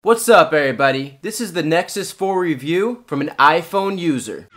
What's up everybody? This is the Nexus 4 review from an iPhone user.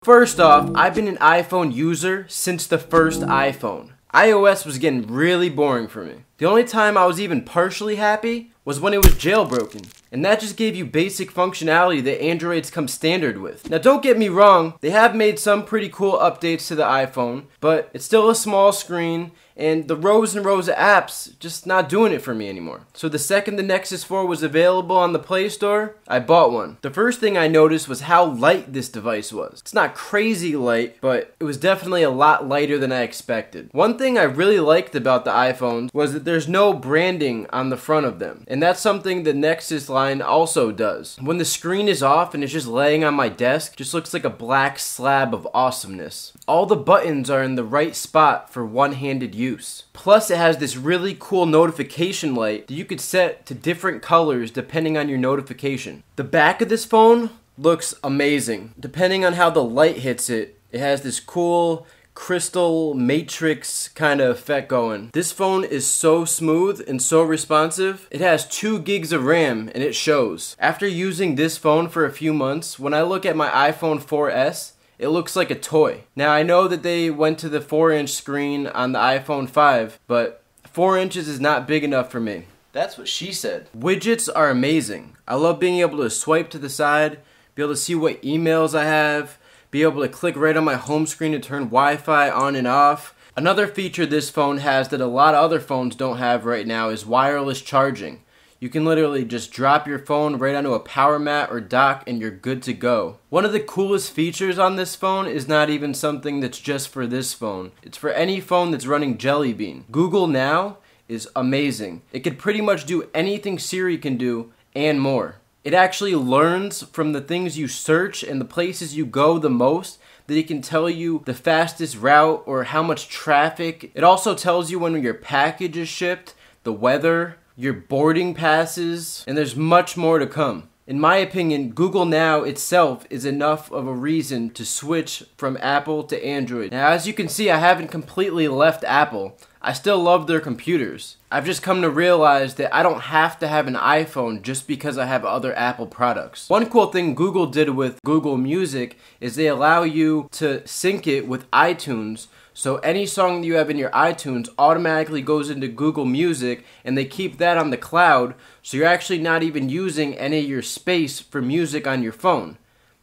First off, I've been an iPhone user since the first iPhone. iOS was getting really boring for me. The only time I was even partially happy was when it was jailbroken. And that just gave you basic functionality that Androids come standard with. Now don't get me wrong, they have made some pretty cool updates to the iPhone, but it's still a small screen and the rows and rows of apps just not doing it for me anymore. So the second the Nexus 4 was available on the Play Store, I bought one. The first thing I noticed was how light this device was. It's not crazy light, but it was definitely a lot lighter than I expected. One thing I really liked about the iPhones was that there's no branding on the front of them. And that's something the Nexus line also does. When the screen is off and it's just laying on my desk, it just looks like a black slab of awesomeness. All the buttons are in the right spot for one-handed use. Plus it has this really cool notification light that you could set to different colors depending on your notification. The back of this phone looks amazing. Depending on how the light hits it, it has this cool crystal matrix kind of effect going. This phone is so smooth and so responsive. It has 2 gigs of RAM and it shows. After using this phone for a few months, when I look at my iPhone 4S, it looks like a toy. Now I know that they went to the 4-inch screen on the iPhone 5, but 4 inches is not big enough for me. That's what she said. Widgets are amazing. I love being able to swipe to the side, be able to see what emails I have, be able to click right on my home screen to turn Wi-Fi on and off. Another feature this phone has that a lot of other phones don't have right now is wireless charging. You can literally just drop your phone right onto a power mat or dock and you're good to go. One of the coolest features on this phone is not even something that's just for this phone. It's for any phone that's running Jelly Bean. Google Now is amazing. It could pretty much do anything Siri can do and more. It actually learns from the things you search and the places you go the most, that it can tell you the fastest route or how much traffic. It also tells you when your package is shipped, the weather, your boarding passes, and there's much more to come. In my opinion, Google Now itself is enough of a reason to switch from Apple to Android. Now, as you can see, I haven't completely left Apple. I still love their computers. I've just come to realize that I don't have to have an iPhone just because I have other Apple products. One cool thing Google did with Google Music is they allow you to sync it with iTunes. So any song that you have in your iTunes automatically goes into Google Music and they keep that on the cloud, so you're actually not even using any of your space for music on your phone.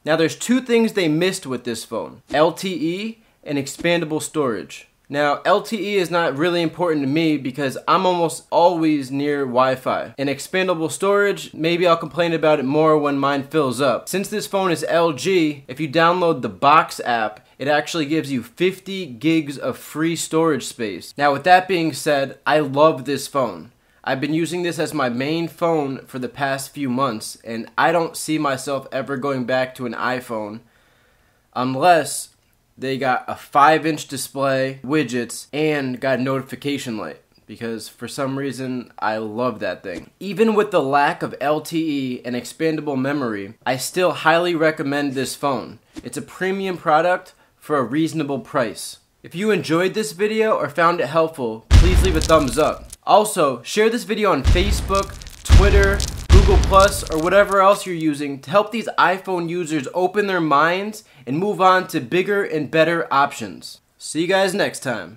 Now there's 2 things they missed with this phone: LTE and expandable storage. Now LTE is not really important to me because I'm almost always near Wi-Fi. And expandable storage, maybe I'll complain about it more when mine fills up. Since this phone is LG, if you download the Box app, it actually gives you 50 gigs of free storage space. Now with that being said, I love this phone. I've been using this as my main phone for the past few months, and I don't see myself ever going back to an iPhone unless they got a 5-inch display, widgets, and got a notification light. Because for some reason, I love that thing. Even with the lack of LTE and expandable memory, I still highly recommend this phone. It's a premium product for a reasonable price. If you enjoyed this video or found it helpful, please leave a thumbs up. Also, share this video on Facebook, Twitter, Google+, or whatever else you're using to help these iPhone users open their minds and move on to bigger and better options. See you guys next time.